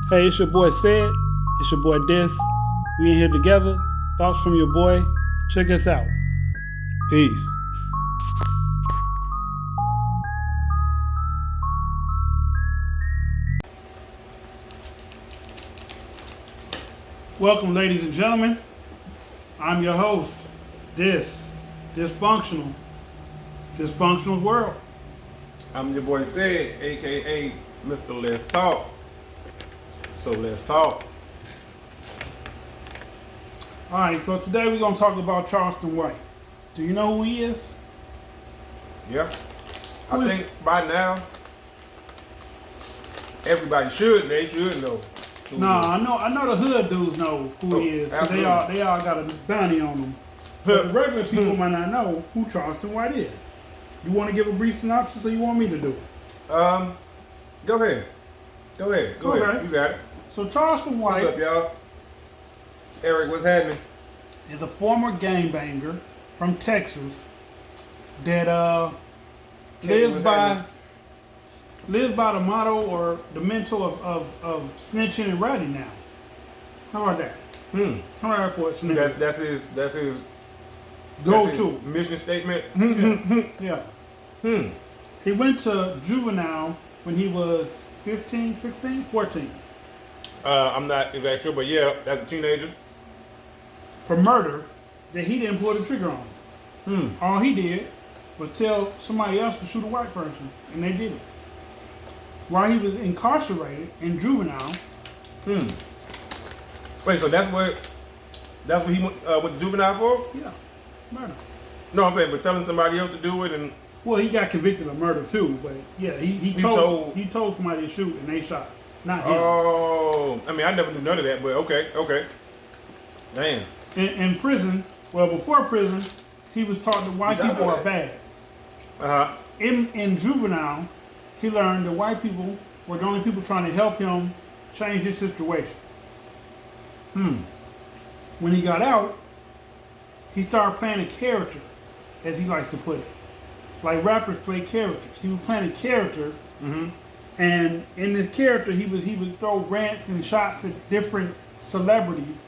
Hey, it's your boy Sid. It's your boy Dis. We in here together. Thoughts from your boy. Check us out. Peace. Welcome, ladies and gentlemen. I'm your host, Dysfunctional World. I'm your boy Sid, aka Mr. Let's Talk. So let's talk. All right, so today we're gonna talk about Charleston White. Do you know who he is? Yeah. Who I is- think by now everybody should. They should know. who Nah, he I know the hood dudes know who he is because they absolutely. all got a bounty on them. But the regular people might not know who Charleston White is. You want to give a brief synopsis, or you want me to do it? Go ahead. Go ahead. Okay. You got it. So Charleston White What's up, y'all? Eric, what's happening? is a former gangbanger from Texas that lives what's by happening? the motto or the mental of snitching and ratting now. How about that? How about that for a snitch? That's his Go that's to. his mission statement. Yeah. He went to juvenile when he was 15, 16, 14 I'm not exactly sure, but yeah, that's a teenager. for murder that he didn't pull the trigger on. All he did was tell somebody else to shoot a white person, and they did it. While he was incarcerated in juvenile, Wait, so that's what he went to juvenile for? yeah, murder. No, I'm saying for telling somebody else to do it, and Well, he got convicted of murder too, but yeah, he told somebody to shoot, and they shot, not him. oh, I mean, I never knew none of that, but okay, damn. In prison, well, before prison, he was taught that white Did I people know are that? bad. In juvenile, he learned that white people were the only people trying to help him change his situation. When he got out, he started playing a character, as he likes to put it. Like rappers play characters. He was playing a character, and in this character, he would throw rants and shots at different celebrities,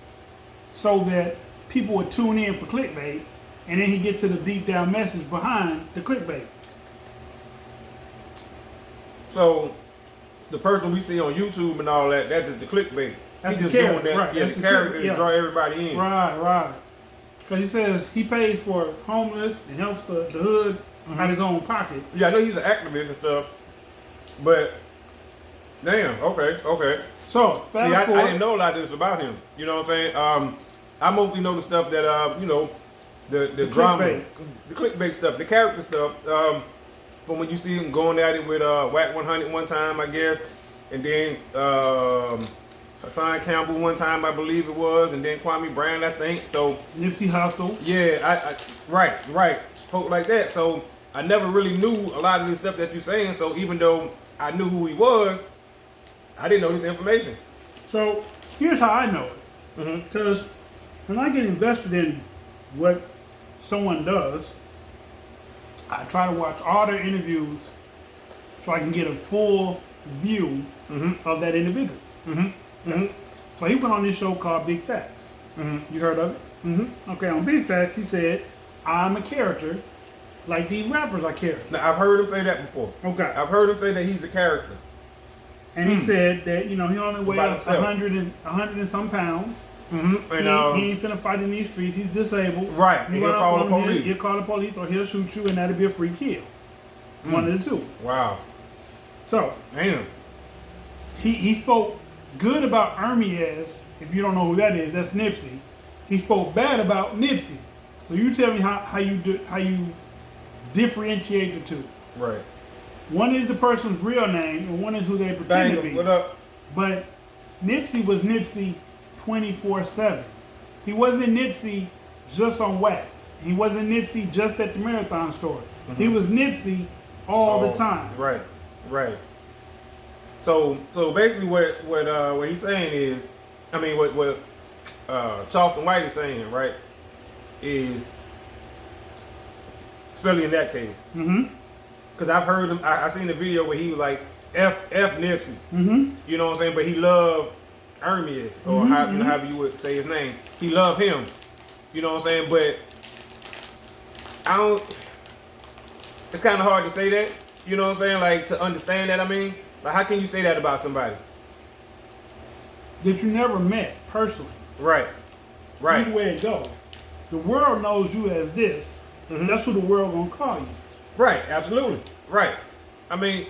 so that people would tune in for clickbait, and then he get to the deep down message behind the clickbait. So the person we see on YouTube and all that, that's just the clickbait. That's He the just character, doing that, right, yeah, that's the the character click- to yeah. draw everybody in. Right. Because he says he pays for homeless and helps the hood out of his own pocket. Yeah, I know he's an activist and stuff, but damn, okay. So, See, I fast forward. didn't know a lot of this about him. You know what I'm saying? I mostly know the stuff that the drama, clickbait. the clickbait stuff, the character stuff. From when you see him going at it with Whack 100 one time, I guess, and then Hassan Campbell one time, I believe it was, and then Kwame Brown, I think. So Nipsey Hussle. yeah, right, folk like that. So I never really knew a lot of this stuff that you're saying. So even though I knew who he was, I didn't know this information. So, here's how I know it. Because when I get invested in what someone does, I try to watch all their interviews so I can get a full view of that individual. So he went on this show called Big Facts. You heard of it? Okay, on Big Facts, he said, I'm a character like these rappers are characters. Now I've heard him say that before. Okay. I've heard him say that he's a character. And he said that, he only weighs By up himself. 100 and some pounds. And He ain't finna fight in these streets. He's disabled. Right, You he'll run up call on the him, police. He'll call the police, or he'll shoot you, and that'll be a free kill. One of the two. Wow, So damn. he spoke good about Ermias. If you don't know who that is, that's Nipsey. He spoke bad about Nipsey. So you tell me how you differentiate the two. Right. One is the person's real name, and one is who they pretend to be. What up? But Nipsey was Nipsey 24/7. He wasn't Nipsey just on wax. He wasn't Nipsey just at the marathon store. He was Nipsey all the time. Right. So basically, what he's saying is, I mean, what Charleston White is saying, right, is, especially in that case, because I've heard him. I seen the video where he was like F Nipsey. Mm-hmm. You know what I'm saying? But he loved Ermias, or however you would say his name. He loved him. You know what I'm saying? But I don't. It's kind of hard to say that. You know what I'm saying? Like, to understand that. I mean, like, how can you say that about somebody that you never met personally? Right. Either way it goes, the world knows you as this. That's who the world gonna call you. Right. Absolutely. Right. I mean,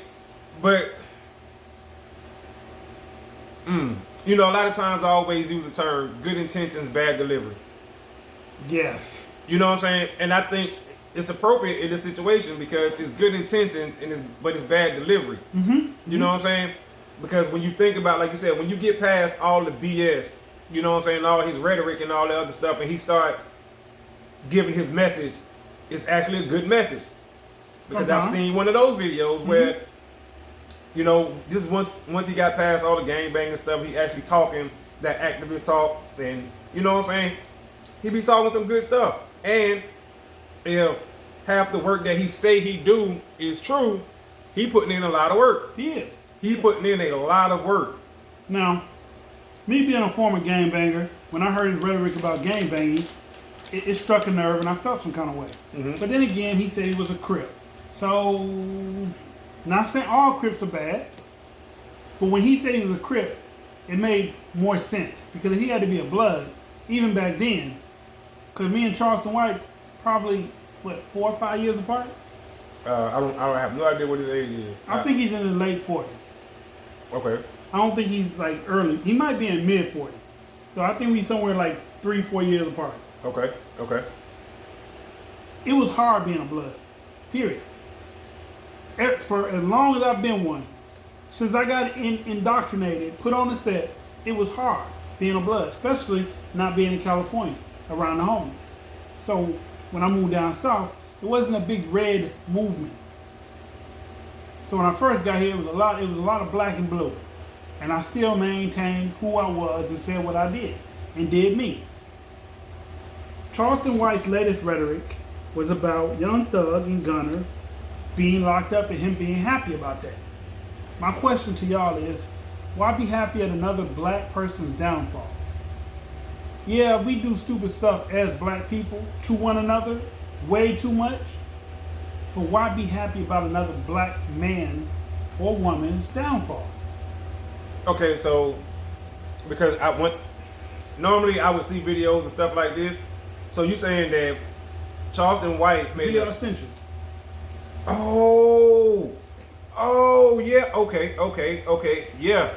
but you know, a lot of times I always use the term "good intentions, bad delivery." Yes. You know what I'm saying? And I think it's appropriate in this situation because it's good intentions but it's bad delivery. You know what I'm saying? Because when you think about, like you said, when you get past all the BS, you know what I'm saying, all his rhetoric and all the other stuff, and he start giving his message, it's actually a good message. Because I've seen one of those videos where, you know, this once he got past all the gangbanging stuff, he actually talking that activist talk, and you know what I'm saying? He be talking some good stuff. And if half the work that he say he do is true, he putting in a lot of work. He is. He putting in a lot of work. Now, me being a former gangbanger, when I heard his rhetoric about gangbanging, it struck a nerve and I felt some kind of way. But then again, he said he was a Crip. So, not saying all Crips are bad, but when he said he was a Crip, it made more sense. Because he had to be a Blood, even back then. Because me and Charleston White, probably, 4 or 5 years apart? I don't have no idea what his age is. I think he's in his late 40s. Okay. I don't think he's like early. He might be in mid 40s. So I think we somewhere like 3-4 years apart. Okay. It was hard being a Blood. Period. For as long as I've been one, since I got indoctrinated, put on the set, it was hard being a Blood, especially not being in California around the homies. So when I moved down south, it wasn't a big red movement. So when I first got here, it was a lot of black and blue. And I still maintained who I was and said what I did, and did me. Charleston White's latest rhetoric was about Young Thug and Gunner being locked up and him being happy about that. My question to y'all is, why be happy at another black person's downfall? Yeah, we do stupid stuff as black people to one another, way too much. But why be happy about another black man or woman's downfall? Okay, so because normally I would see videos and stuff like this. So you saying that Charleston White made Video Essential. Oh yeah, okay, yeah.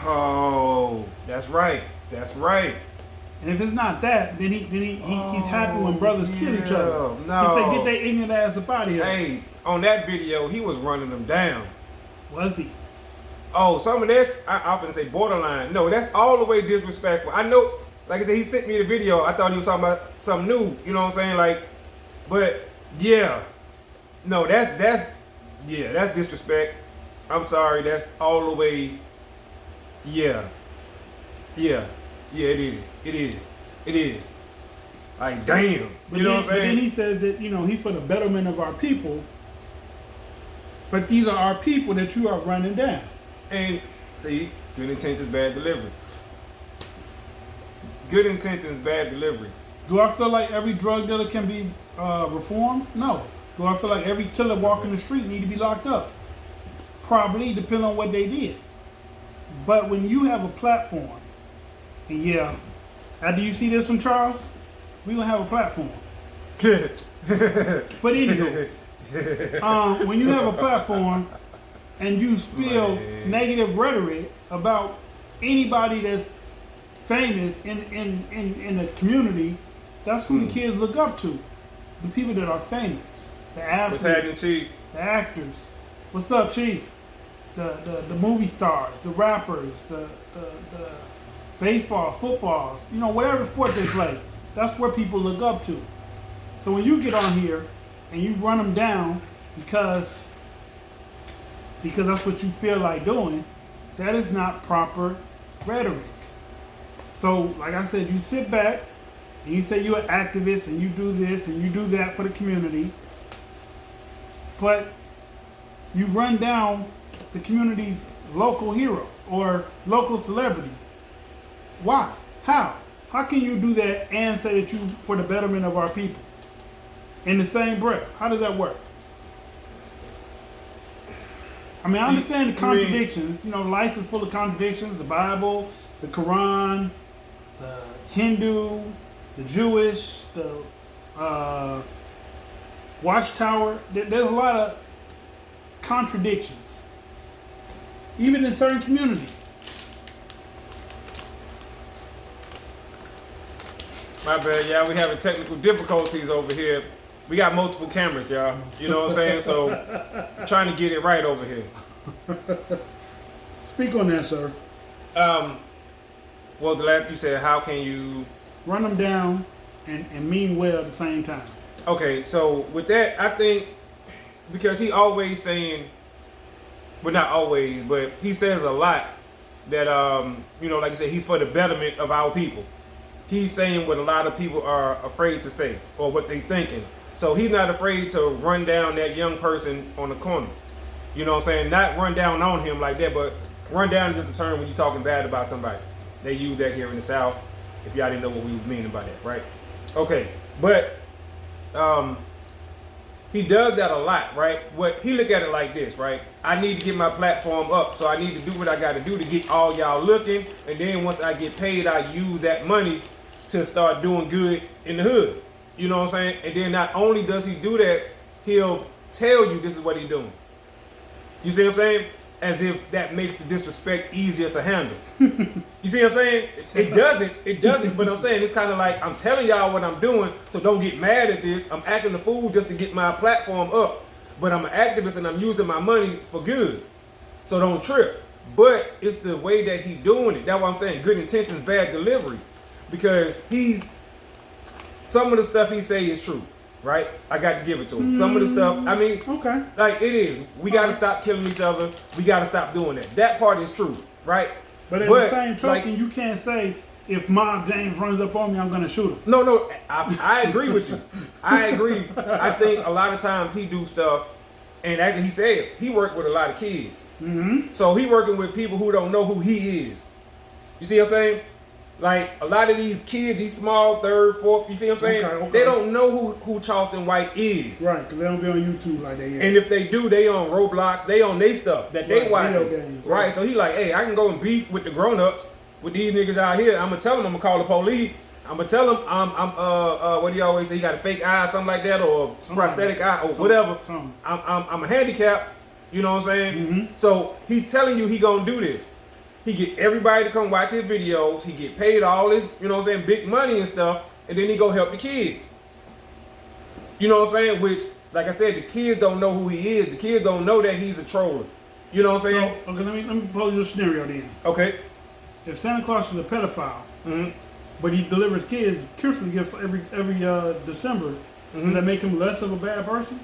Oh, that's right. And if it's not that, then he's happy when brothers kill each other. No. He said, get their ignorant ass up out of here. Hey, on that video, he was running them down. Was he? Oh, some of that, I often say borderline. No, that's all the way disrespectful. I know, like I said, he sent me the video. I thought he was talking about something new. You know what I'm saying? Like, but yeah. No, that's disrespect. I'm sorry, that's all the way. Yeah, it is. Like, damn. But you know what I'm saying? But then he says that, he's for the betterment of our people. But these are our people that you are running down. And see, good intentions, bad delivery. Good intentions, bad delivery. Do I feel like every drug dealer can be reformed? No. Do I feel like every killer walking the street need to be locked up? Probably, depending on what they did. But when you have a platform, and yeah, do you see this one, Charles? We gonna have a platform. But anyway, when you have a platform and you spill negative rhetoric about anybody that's famous in the community, that's who the kids look up to. The people that are famous, the athletes, what's happening, Chief? The actors. What's up, Chief? The movie stars, the rappers, the baseball, footballs, whatever sport they play. That's where people look up to. So when you get on here and you run them down because that's what you feel like doing, that is not proper rhetoric. So, like I said, you sit back and you say you're an activist and you do this and you do that for the community, but you run down the community's local heroes or local celebrities. Why? How? How can you do that and say that you for the betterment of our people in the same breath? How does that work? I mean, I understand the contradictions. You know, life is full of contradictions. The Bible, the Quran, the Hindu, the Jewish, the Watchtower. There's a lot of contradictions, even in certain communities. My bad, y'all. We having technical difficulties over here. We got multiple cameras, y'all. You know what I'm saying? So, I'm trying to get it right over here. Speak on that, sir. Well, the last you said, how can you run them down and mean well at the same time? Okay, so with that, I think because he always saying, well, not always, but he says a lot that you know, like you said, he's for the betterment of our people. He's saying what a lot of people are afraid to say or what they thinking. So he's not afraid to run down that young person on the corner. You know what I'm saying? Not run down on him like that, but run down is just a term when you're talking bad about somebody. They use that here in the South, if y'all didn't know what we was meaning by that, right? Okay, but he does that a lot, right? What he look at it like this, right? I need to get my platform up, so I need to do what I got to do to get all y'all looking, and then once I get paid, I use that money to start doing good in the hood. You know what I'm saying? And then not only does he do that, he'll tell you this is what he's doing. You see what I'm saying? As if that makes the disrespect easier to handle. You see what I'm saying? It doesn't, but I'm saying it's kind of like, I'm telling y'all what I'm doing, so don't get mad at this. I'm acting the fool just to get my platform up, but I'm an activist and I'm using my money for good, so don't trip. But it's the way that he's doing it. That's why I'm saying good intentions, bad delivery, because some of the stuff he say is true. Right? I got to give it to him. Some of the stuff, I mean, okay, like it is. We got to stop killing each other. We got to stop doing that. That part is true, right? But at the same token, you can't say, if Mob James runs up on me, I'm going to shoot him. No, I agree with you. I agree. I think a lot of times he do stuff, and actually he said he worked with a lot of kids. Mm-hmm. So he working with people who don't know who he is. You see what I'm saying? Like a lot of these kids, these small third, fourth, you see what I'm saying? Okay. They don't know who Charleston White is. Right, because they don't be on YouTube like they is. And if they do, they on Roblox, they on they stuff that they watching. Games, right, so he like, hey, I can go and beef with the grown-ups, with these niggas out here. I'm gonna tell them I'm gonna call the police. I'm gonna tell them I'm what do you always say? He got a fake eye, something like that, or prosthetic eye, or whatever. I'm a handicap. You know what I'm saying? Mm-hmm. So he telling you he gonna do this. He get everybody to come watch his videos. He get paid all this, you know what I'm saying, big money and stuff, and then he go help the kids. You know what I'm saying? Which, like I said, the kids don't know who he is. The kids don't know that he's a troller. You know what I'm saying? So, okay, let me pose you a scenario then. Okay. If Santa Claus is a pedophile, Mm-hmm. but he delivers kids Christmas gifts every December, Mm-hmm. does that make him less of a bad person?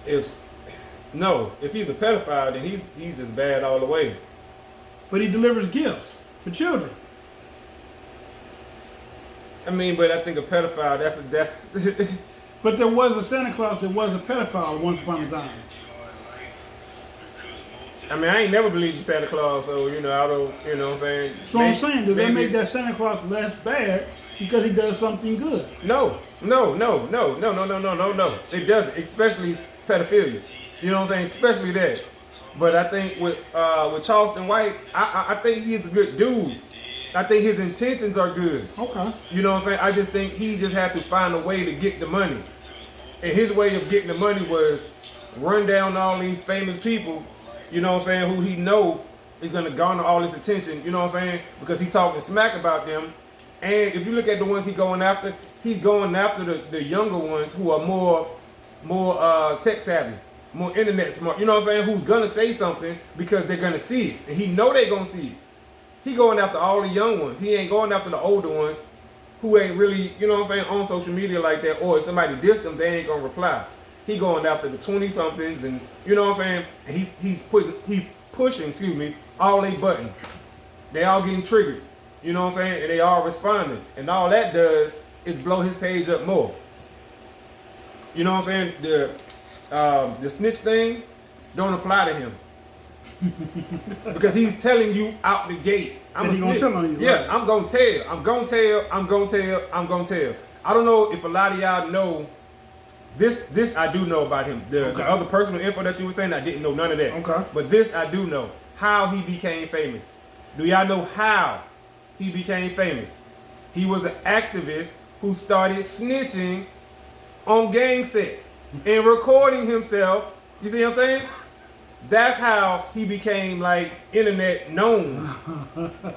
If he's a pedophile, then he's just bad all the way. But he delivers gifts for children. I mean, but I think a pedophile, that's. But there was a Santa Claus that was a pedophile once upon a time. I mean, I ain't never believed in Santa Claus, so I don't, you know what I'm saying? So I'm saying, does that make that Santa Claus less bad because he does something good? No. It doesn't, especially pedophilia. You know what I'm saying? Especially that. But I think with Charleston White, I think he's a good dude. I think his intentions are good. Okay. You know what I'm saying? I just think he just had to find a way to get the money. And his way of getting the money was run down all these famous people, you know what I'm saying, who he know is going to garner all this attention, you know what I'm saying, because he talking smack about them. And if you look at the ones he's going after the younger ones who are more tech savvy, more internet smart, you know what I'm saying, who's going to say something because they're going to see it. And he know they're going to see it. He going after all the young ones. He ain't going after the older ones who ain't really, you know what I'm saying, on social media like that, or if somebody dissed them, they ain't going to reply. He going after the 20-somethings, and you know what I'm saying, and he's pushing, all they buttons. They all getting triggered, you know what I'm saying, and they all responding. And all that does is blow his page up more. You know what I'm saying? the snitch thing don't apply to him. Because he's telling you out the gate, I'm a snitch. Tell on you, yeah, right. I'm gonna tell. I'm gonna tell. I'm gonna tell. I'm gonna tell. I don't know if a lot of y'all know this. This I do know about him. The other personal info that you were saying, I didn't know none of that. Okay. But this I do know. How he became famous. Do y'all know how he became famous? He was an activist who started snitching on gang sets and recording himself. You see what I'm saying? That's how he became like internet known.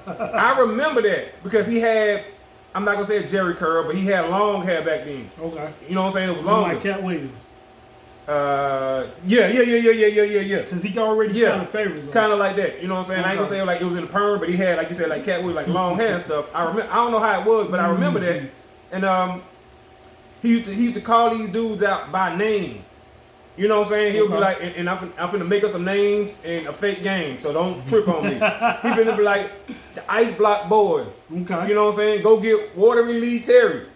I remember that because he had, I'm not gonna say a Jerry curl, but he had long hair back then. Okay. You know what I'm saying? It was long. Like Cat Williams. Yeah. Because he already kind of favorites. Kind of like that. You know what I'm saying? I ain't gonna say like it was in the perm, but he had, like you said, like Cat with like long hair and stuff. I don't know how it was, but I remember that. And he used to call these dudes out by name. You know what I'm saying? He'll be like, and I'm finna make up some names and a fake gang, so don't trip on me. He finna be like, the Ice Block Boys. Okay. You know what I'm saying? Go get Watery Lee Terry.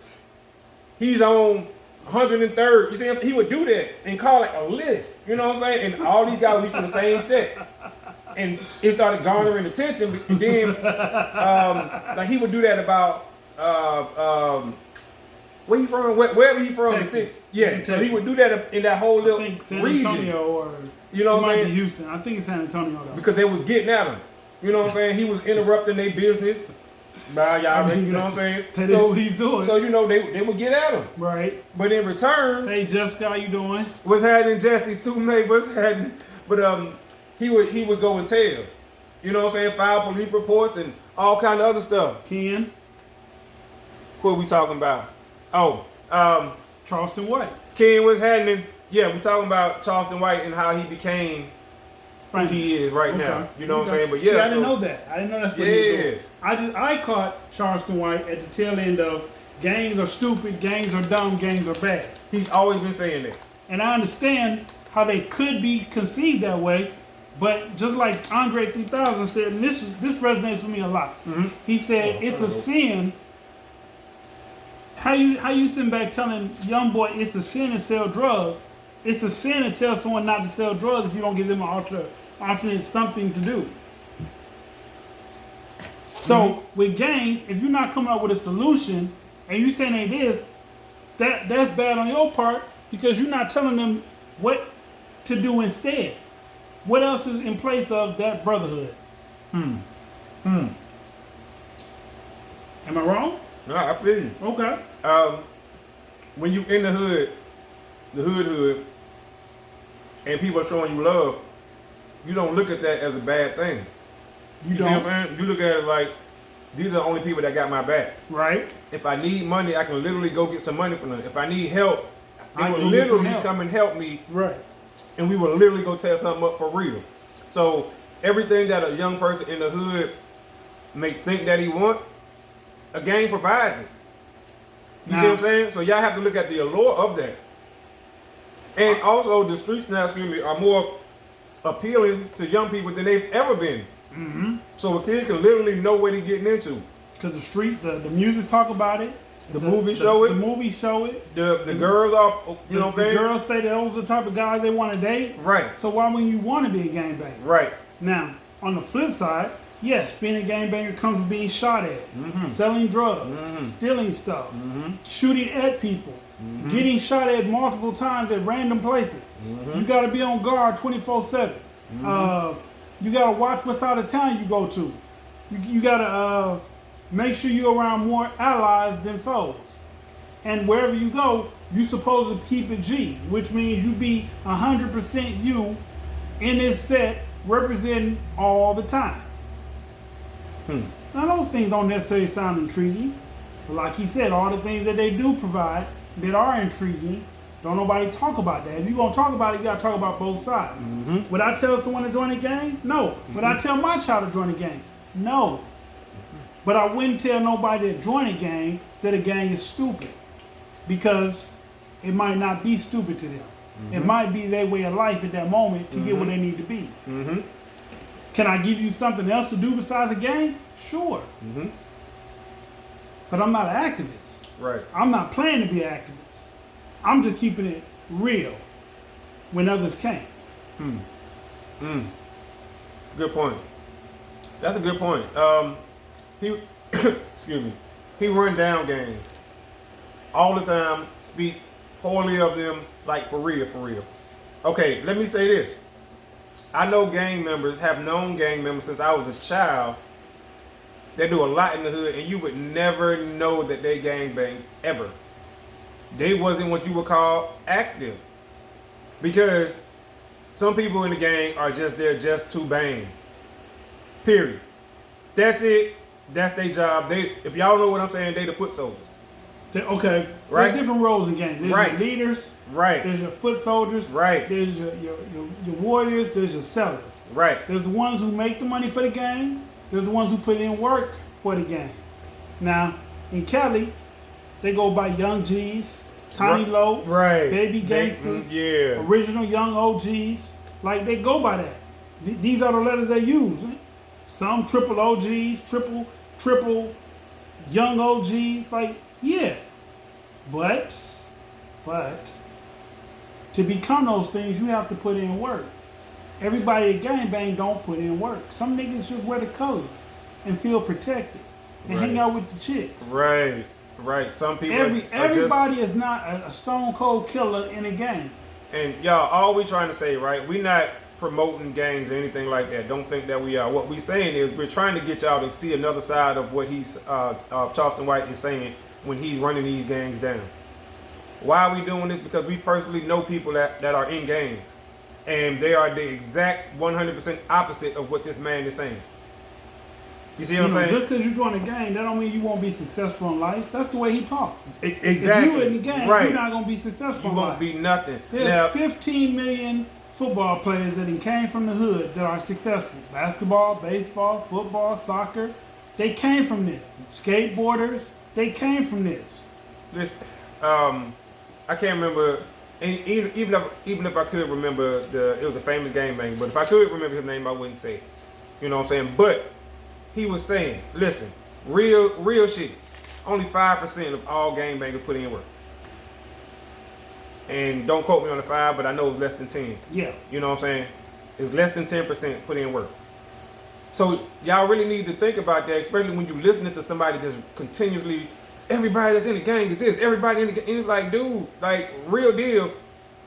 He's on 103rd. You see, he would do that and call like a list. You know what I'm saying? And all these guys would be from the same set. And it started garnering attention. And then, like he would do that about where he from? Wherever he from, Texas. the city. Yeah. So he would do that in that whole little San region. Antonio or You know what I'm might saying? be Houston. I think it's San Antonio though. Because they was getting at him. You know what I'm saying? He was interrupting their business. By y'all, you know what I'm saying? That is what he's doing. So you know they would get at him. Right. But in return, Hey Jessica, how you doing? what's happening, Jesse? Supermate, what's happening? But he would go and tell. You know what I'm saying? File police reports and all kind of other stuff. Ken, What we talking about? Oh, Charleston White. Ken, what's happening? Yeah, we talking about Charleston White and how he became who he is right now. You know what I'm saying? But yeah, I didn't know that. I didn't know that's what he was doing. I caught Charleston White at the tail end of gangs are stupid, gangs are dumb, gangs are bad. He's always been saying that. And I understand how they could be conceived that way, but just like Andre 3000 said, and this resonates with me a lot. He said it's a sin. How you sitting back telling young boy it's a sin to sell drugs? It's a sin to tell someone not to sell drugs if you don't give them an alternate something to do. So with gangs, if you're not coming up with a solution and you saying it is, that's bad on your part because you're not telling them what to do instead. What else is in place of that brotherhood? Am I wrong? No, I feel you. Okay. When you in the hood, and people are showing you love, you don't look at that as a bad thing. You See what don't. I'm saying? You look at it like, these are the only people that got my back. Right. If I need money, I can literally go get some money from them. If I need help, they I will can get some literally help. come and help me, Right. and we will literally go tear something up for real. So everything that a young person in the hood may think that he want, a gang provides it. You see what I'm saying? So y'all have to look at the allure of that. And also the streets now, are more appealing to young people than they've ever been. So a kid can literally know what he's getting into. Because the street, the music talk about it. The movie show it. The movie show it. The girls are, you know what I'm saying? The girls say those are the type of guys they want to date. Right. So why wouldn't you want to be a gangbanger? Right. Now, on the flip side, yes, being a gangbanger comes with being shot at, selling drugs, stealing stuff, shooting at people, getting shot at multiple times at random places. You got to be on guard 24/7. You got to watch what side of town you go to. You got to make sure you're around more allies than foes. And wherever you go, you're supposed to keep it G, which means you be 100% you in this set, representing all the time. Now those things don't necessarily sound intriguing, but like he said, all the things that they do provide that are intriguing, don't nobody talk about that. If you're gonna talk about it, you gotta talk about both sides. Would I tell someone to join a gang? No. Would I tell my child to join a gang? No. But I wouldn't tell nobody to join a gang that a gang is stupid, because it might not be stupid to them. It might be their way of life at that moment to get where they need to be. Can I give you something else to do besides a gang? Sure. But I'm not an activist. Right. I'm not planning to be an activist. I'm just keeping it real. when others can't. That's a good point. That's a good point. He, excuse me, he run down games all the time, speak poorly of them, like for real, for real. Okay, let me say this. I know gang members, have known gang members since I was a child. They do a lot in the hood, and you would never know that they gang bang ever. They wasn't what you would call active, because some people in the gang are just there just to bang. Period. That's it. That's their job. They, if y'all know what I'm saying, they the foot soldiers. Okay. Right. There's different roles in gangs. There's your leaders. Right. There's your foot soldiers. Right. There's your warriors. There's your sellers. Right. There's the ones who make the money for the gang. There's the ones who put in work for the gang. Now, in Cali, they go by Young G's, Tiny Low, Baby Gangsters, Original Young OGs. Like, they go by that. These are the letters they use. Some triple OGs, triple young OGs. Like, yeah. But, to become those things, you have to put in work. Everybody that gangbang don't put in work. Some niggas just wear the colors and feel protected and hang out with the chicks. Right. Some people. Everybody is not a stone cold killer in a gang. And y'all, all we trying to say, right? We're not promoting gangs or anything like that. Don't think that we are. What we saying is we're trying to get y'all to see another side of what Charleston White is saying when he's running these gangs down. Why are we doing this? Because we personally know people that are in gangs. And they are the exact 100% opposite of what this man is saying. You see what I'm saying? Just because you join a gang, that don't mean you won't be successful in life. That's the way he talks. Exactly. If you in the gang, you're not going to be successful in life. You won't be nothing. There's 15 million football players that came from the hood that are successful. Basketball, baseball, football, soccer. They came from this. Skateboarders, they came from this. Listen, I can't remember... Even if I could remember it was a famous gangbang, but if I could remember his name, I wouldn't say it. You know what I'm saying? But he was saying, listen, real shit. Only 5% of all gangbangers put in work. And don't quote me on the 5, but I know it's less than 10. Yeah. You know what I'm saying? It's less than 10% put in work. So y'all really need to think about that, especially when you're listening to somebody just continuously. Everybody that's in the gang is this. Everybody in the gang. And it's like, dude, like, real deal.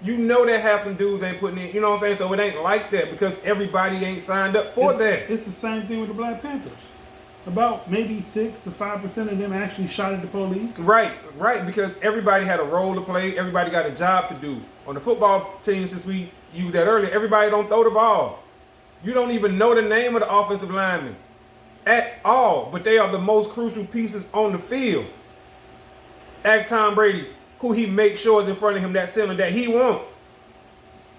You know that half them dudes ain't putting in, you know what I'm saying? So it ain't like that because everybody ain't signed up for that. It's the same thing with the Black Panthers. About maybe 6 to 5% of them actually shot at the police. Right, because everybody had a role to play. Everybody got a job to do. On the football team, since we used that earlier, everybody don't throw the ball. You don't even know the name of the offensive lineman at all, but they are the most crucial pieces on the field. Ask Tom Brady who he makes sure is in front of him that center that he wants.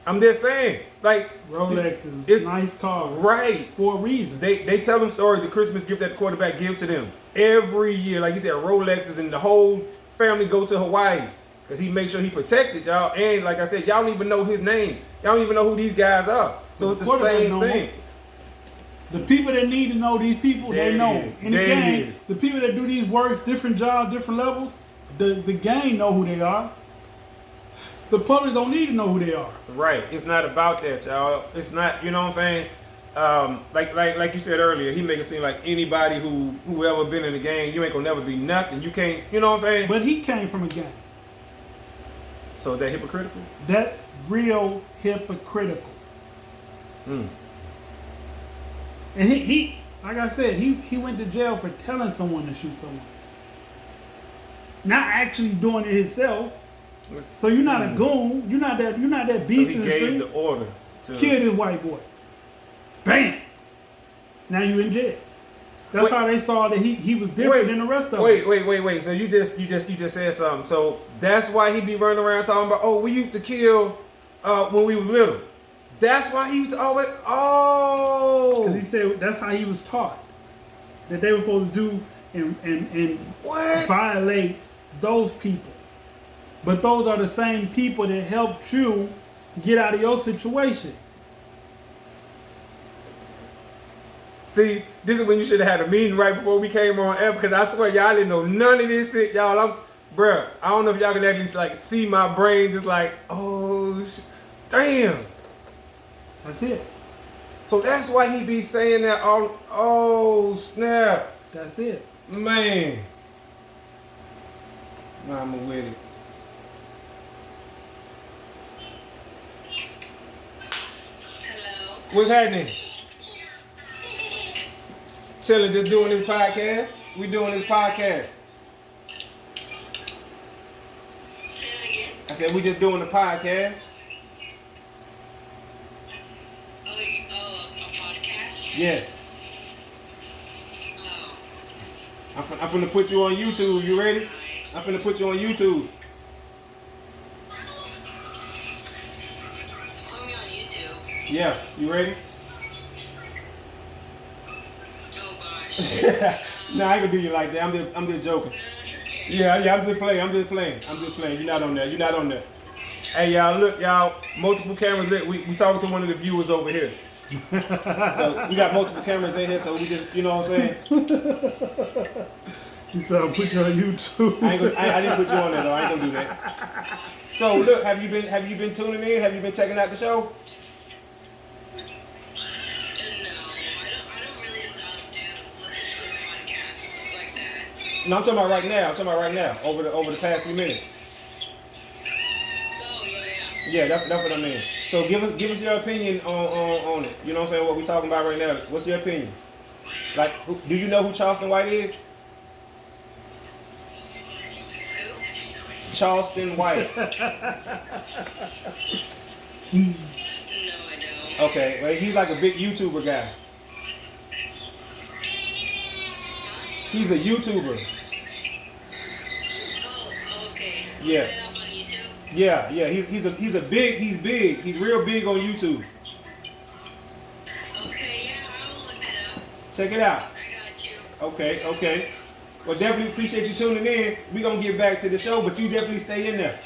I'm just saying, like Rolexes, it's nice car, right? For a reason. They tell them stories. The Christmas gift that the quarterback give to them every year, like you said, Rolexes, and the whole family go to Hawaii because he makes sure he protected y'all. And like I said, y'all don't even know his name. Y'all don't even know who these guys are. So it's the same thing. The people that need to know these people, they know. In the gang, the people that do these works, different jobs, different levels. The gang know who they are. The public don't need to know who they are. Right. It's not about that, y'all. It's not, you know what I'm saying? Like you said earlier, he make it seem like anybody who ever been in the gang, you ain't gonna never be nothing. You can't, you know what I'm saying? But he came from a gang. So is that hypocritical? That's real hypocritical. And he like I said, he went to jail for telling someone to shoot someone. Not actually doing it himself. So you're not a goon. You're not that beast in the street. So he gave the order to kill this white boy. Bam. Now you in jail. That's how they saw that he was different than the rest of them. Wait. So you just said something. So that's why he be running around talking about, oh, we used to kill when we was little. That's why he used to always. Oh. Because he said that's how he was taught that they were supposed to do and violate those people. But those are the same people that helped you get out of your situation. See, this is when you should have had a meeting right before we came on air, because I swear y'all didn't know none of this shit. Y'all, bruh, I don't know if y'all can actually like see my brain just like, oh, Damn. That's it. So that's why he be saying that all. Oh snap. That's it. Man. Mama with it. Hello. What's happening? Chilling, just doing this podcast. We doing this podcast. Say that again. I said we just doing the podcast. A podcast? Yes. Oh. I'm finna put you on YouTube. You ready? I'm finna put you on YouTube. Put me on YouTube. Yeah, you ready? Oh gosh. Nah, I ain't gonna do you like that. I'm just joking. No, that's okay. Yeah, I'm just playing. You're not on there. Hey y'all, look, y'all, multiple cameras. We talking to one of the viewers over here. So we got multiple cameras in here, so we just, you know what I'm saying? He said, I'll put you on YouTube. I didn't put you on there though. I ain't gonna do that. So look, have you been tuning in? Have you been checking out the show? No, I don't really listen to podcasts like that. No, I'm talking about right now. Over the past few minutes. Oh yeah. Yeah, that's what I mean. So give us your opinion on it. You know what I'm saying? What we talking about right now? What's your opinion? Like, do you know who Charleston White is? Who? Charleston White. No, I don't. Okay, well, he's like a big YouTuber guy. He's a YouTuber. Oh, okay. Yeah. Look that up on YouTube. Yeah. He's big. He's real big on YouTube. Okay, yeah, I will look that up. Check it out. I got you. Okay. Well, definitely appreciate you tuning in. We gonna get back to the show, but you definitely stay in there.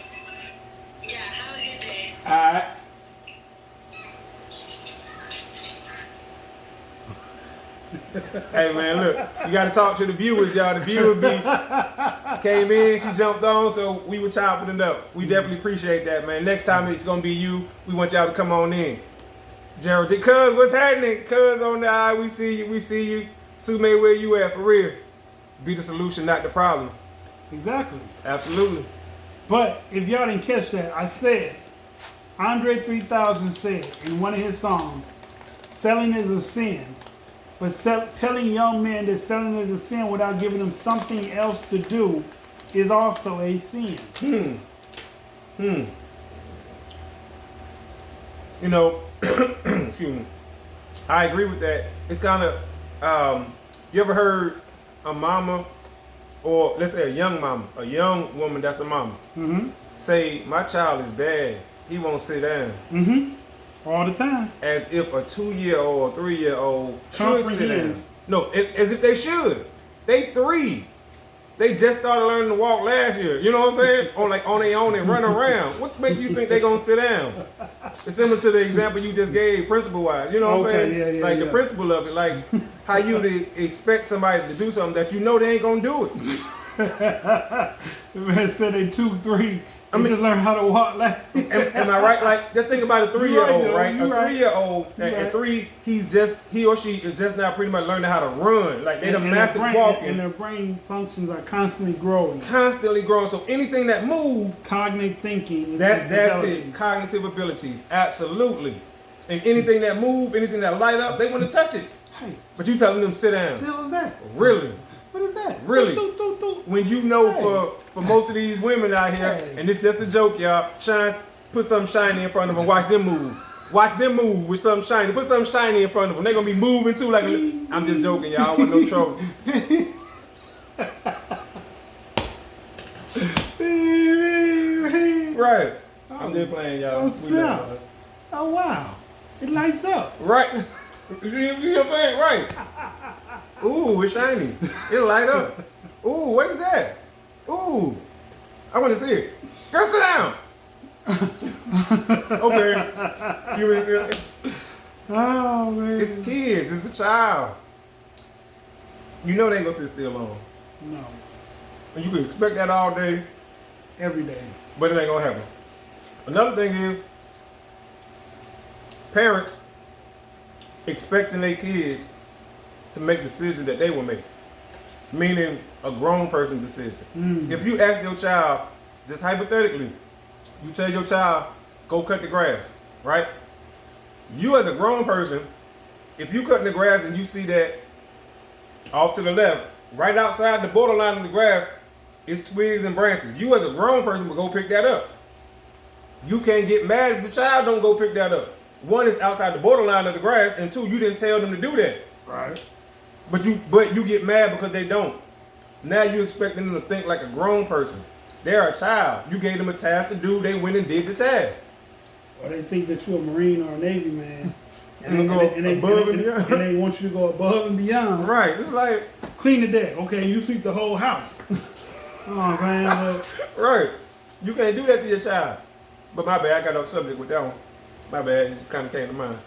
Yeah, have a good day. All right. Hey man, look, you gotta talk to the viewers, y'all. The viewers came in, she jumped on, so we were chopping it up. We definitely appreciate that, man. Next time it's gonna be you. We want y'all to come on in. Gerald, cuz, what's happening? Cuz on the eye, we see you. Sue May, where you at for real? Be the solution, not the problem. Exactly. Absolutely. But if y'all didn't catch that, I said, Andre 3000 said in one of his songs, selling is a sin. But telling young men that selling is a sin without giving them something else to do is also a sin. You know, excuse me. I agree with that. It's kind of, you ever heard a mama, or let's say a young woman that's a mama, say, my child is bad, he won't sit down. All the time. As if a 2-year-old or 3-year-old should sit down. Comprehends. No, as if they should. They 3. They just started learning to walk last year. You know what I'm saying? On their own and run around. What make you think they gonna sit down? It's similar to the example you just gave, principle-wise. You know what I'm saying? Yeah, like the principle of it, like how you expect somebody to do something that you know they ain't gonna do it. The man said they 2, 3. I mean, just learn how to walk like. Am I right? Like, just think about a 3-year-old, right? A 3-year-old at 3, he or she is just now pretty much learning how to run. Like they done mastered walking. And their brain functions are constantly growing. So anything that moves, Cognitive thinking. that's it. Cognitive abilities, absolutely. And anything that move, anything that light up, they want to touch it. Hey, But you telling them sit down. what the hell is that? Really? What is that? Really? Do. When you know for most of these women out here, and it's just a joke, y'all, put something shiny in front of them, watch them move. Watch them move with something shiny. Put something shiny in front of them. They're going to be moving too. Like I'm just joking, y'all. I want no trouble. Right. I'm just playing, y'all. Oh, snap. Oh, wow. It lights up. Right. You see what I'm saying? Right. Ooh, it's shiny. It'll light up. Ooh, what is that? Ooh. I want to see it. Go sit down. Okay. You in here? Oh, man. It's kids. It's a child. You know they ain't gonna sit still long. No. And you can expect that all day, Every day. but it ain't gonna happen. Another thing is, parents expecting their kids to make decisions that they will make, meaning a grown person decision. If you ask your child, just hypothetically, you tell your child, go cut the grass, right? You as a grown person, if you cutting the grass and you see that off to the left, right outside the borderline of the grass, is twigs and branches. You as a grown person will go pick that up. You can't get mad if the child don't go pick that up. One, is outside the borderline of the grass, and two, you didn't tell them to do that. Right. But you get mad because they don't. Now you expecting them to think like a grown person. They're a child. You gave them a task to do. They went and did the task. Or they think that you're a Marine or a Navy man. And they want you to go above and beyond. Right. It's like, clean the deck. Okay, you sweep the whole house. You know what I'm saying? right. You can't do that to your child. But my bad, I got off subject with that one. My bad, it just kind of came to mind.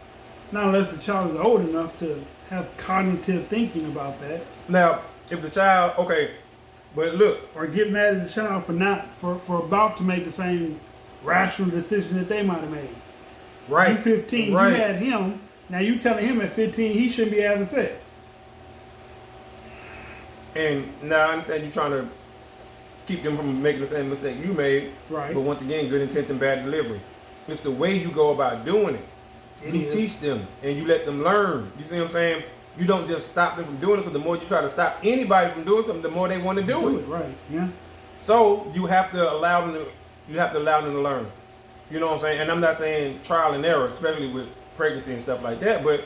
Not unless the child is old enough to have cognitive thinking about that. Now, if the child, okay, but look. Or get mad at the child for about to make the same rational decision that they might have made. Right. You 15, right. You had him. Now you telling him at 15 he shouldn't be having sex. And now I understand you trying to keep them from making the same mistake you made. Right. But once again, good intention, bad delivery. It's the way you go about doing it. You teach them and you let them learn. You see what I'm saying? You don't just stop them from doing it, because the more you try to stop anybody from doing something, the more they want to do it. Right. Yeah. So you have to allow them to learn. You know what I'm saying? And I'm not saying trial and error, especially with pregnancy and stuff like that, but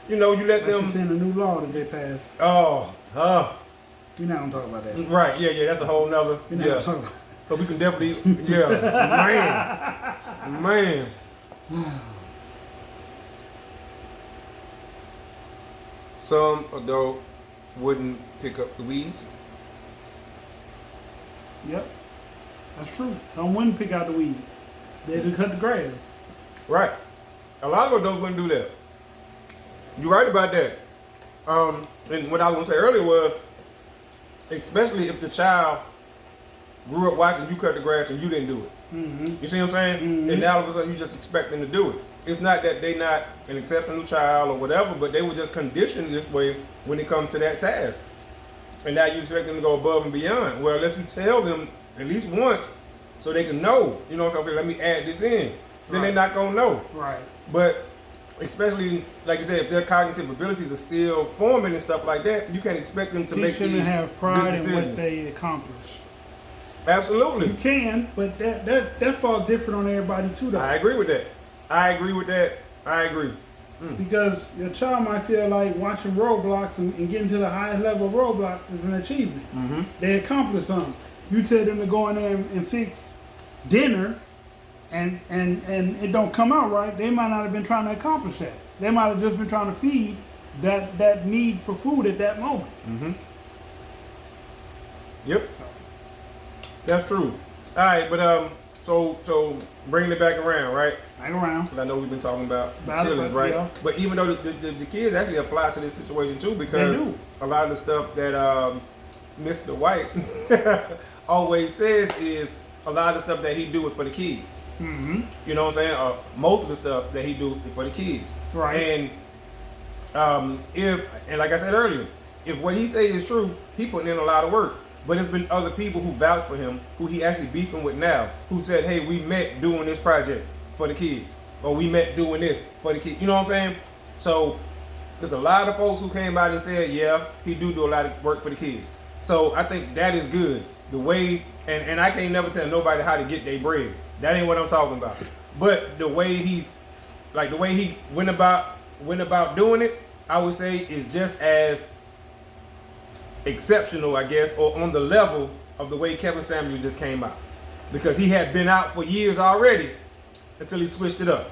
you know, you let them. That's just in the new law that they passed. Oh, We're not gonna talk about that. right, yeah, that's a whole nother. We're not gonna talk about But we can definitely, man. Some adult wouldn't pick up the weeds. Yep. That's true. Some wouldn't pick out the weeds. They just cut the grass. Right. A lot of adults wouldn't do that. You're right about that. And what I was gonna say earlier was, especially if the child grew up watching you cut the grass and you didn't do it. Mm-hmm. You see what I'm saying? Mm-hmm. And now all of a sudden you just expect them to do it. It's not that they not an exceptional child or whatever, but they were just conditioned this way when it comes to that task. And now you expect them to go above and beyond. Well, unless you tell them at least once so they can know, you know what I'm saying, okay, let me add this in. Then they're not gonna know. Right. But especially, like you said, if their cognitive abilities are still forming and stuff like that, you can't expect them to make these have good pride in decisions. what they accomplish. Absolutely. You can, but that falls different on everybody too, though. I agree with that. I agree. Because your child might feel like watching Roblox and getting to the highest level of Roblox is an achievement. Mm-hmm. They accomplished something. You tell them to go in there and fix dinner, and it don't come out right. They might not have been trying to accomplish that. They might have just been trying to feed that need for food at that moment. Mm-hmm. Yep. That's true. All right, but so bringing it back around, right? Hang around. Because I know we've been talking about the About it, children, right? yeah. But even though the kids actually apply to this situation too, because They do. a lot of the stuff that Mr. White always says is a lot of the stuff that he do it for the kids. Mm-hmm. You know what I'm saying? Most of the stuff that he do is for the kids. Right. And if like I said earlier, if what he say is true, he putting in a lot of work. But there's been other people who vouch for him, who he actually beefing with now, who said, hey, we met doing this project for the kids. Or we met doing this for the kids. You know what I'm saying? So there's a lot of folks who came out and said, yeah, he do a lot of work for the kids. So I think that is good. The way, and I can't never tell nobody how to get their bread. That ain't what I'm talking about. But the way he went about doing it, I would say is just as exceptional, I guess, or on the level of the way Kevin Samuel just came out. Because he had been out for years already until he switched it up.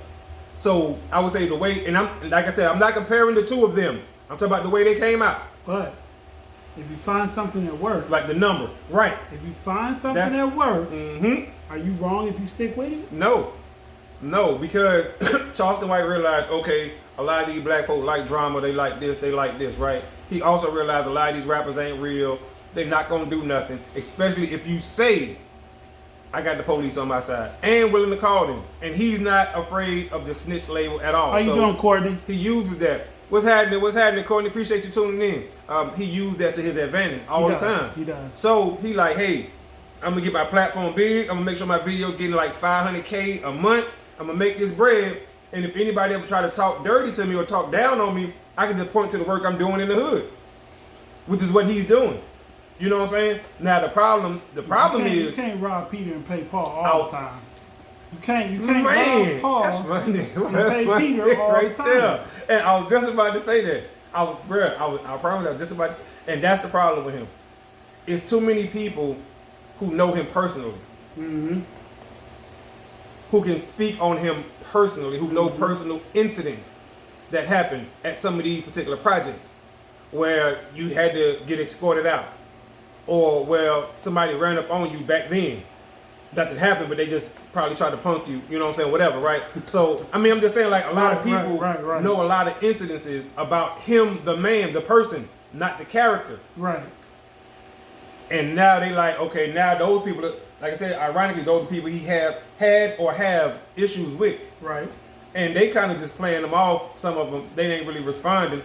So I would say the way, and like I said, I'm not comparing the two of them. I'm talking about the way they came out. But if you find something that works, Like the number. Right. if you find something that works, Mm-hmm. are you wrong if you stick with it? No, because Charleston White realized, okay, a lot of these black folk like drama, they like this, right? He also realized a lot of these rappers ain't real, they're not gonna do nothing, especially if you say, I got the police on my side and willing to call them. And he's not afraid of the snitch label at all. How you doing, Courtney? He uses that. What's happening? What's happening, Courtney? Appreciate you tuning in. He used that to his advantage all the time. He does. So he like, hey, I'm gonna get my platform big. I'm gonna make sure my videos getting like 500K a month. I'm gonna make this bread. And if anybody ever try to talk dirty to me or talk down on me, I can just point to the work I'm doing in the hood, which is what he's doing. You know what I'm saying? Now the problem is you can't rob Peter and pay Paul all the time. You can't rob Paul. That's funny. And pay Peter all right the time. there. And I was just about to say that. I promise I was just about to. And that's the problem with him. It's too many people who know him personally, Mm-hmm. who can speak on him personally, who know personal incidents that happened at some of these particular projects where you had to get escorted out, or where somebody ran up on you back then. Nothing happened, but they just probably tried to punk you, you know what I'm saying, whatever, right? So, I mean, I'm just saying, like, a lot of people know a lot of incidences about him, the man, the person, not the character. Right. And now they like, okay, now those people, like I said, ironically, those are people he had or have issues with. Right. And they kind of just playing them off. Some of them, they ain't really responding.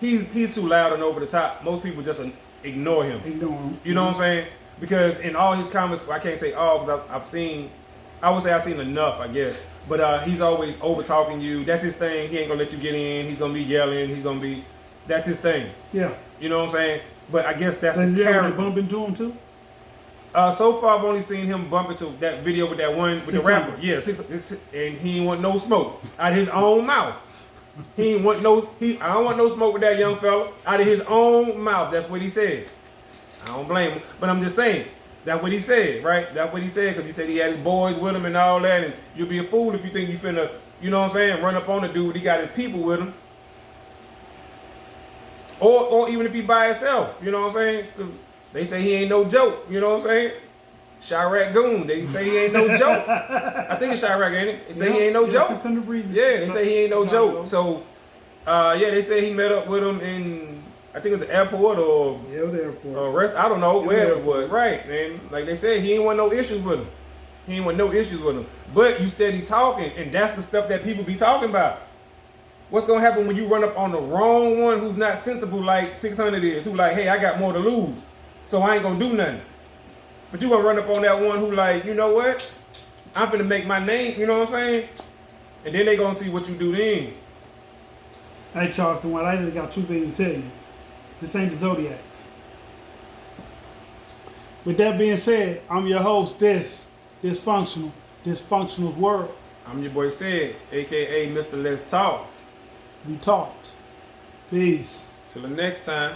He's too loud and over the top. Most people just ignore him. Ignore him. You know what I'm saying? Because in all his comments, I can't say all, because I've seen enough, I guess. But he's always over talking you. That's his thing. He ain't gonna let you get in. He's gonna be yelling. That's his thing. Yeah. You know what I'm saying? But I guess that's and the character. Bump into him too? So far, I've only seen him bump into that video with that one with the rapper. Yeah, and he ain't want no smoke out of his own mouth. I don't want no smoke with that young fella out of his own mouth. That's what he said. I don't blame him, but I'm just saying that's what he said, right? That's what he said, because he said he had his boys with him and all that, and you'll be a fool if you think you finna, you know what I'm saying, run up on the dude. He got his people with him, or even if he by himself, you know what I'm saying? Because they say he ain't no joke, you know what I'm saying? Chirac Goon, they say he ain't no joke. I think it's Chirac, ain't it? They say he ain't no joke. Yeah, they say he ain't no joke. So, they say he met up with him in, I think it was the airport or the airport. I don't know where it was. Right, and like they said, he ain't want no issues with him. But you steady talking, and that's the stuff that people be talking about. What's gonna happen when you run up on the wrong one who's not sensible like 600 is, who like, hey, I got more to lose, so I ain't gonna do nothing. But you gonna run up on that one who like, you know what? I'm finna make my name, you know what I'm saying? And then they gonna see what you do then. Hey, Charleston White, I just got two things to tell you. This ain't the Zodiacs. With that being said, I'm your host, Dysfunctional's World. I'm your boy Sid, aka Mr. Let's Talk. We talked. Peace. Till the next time.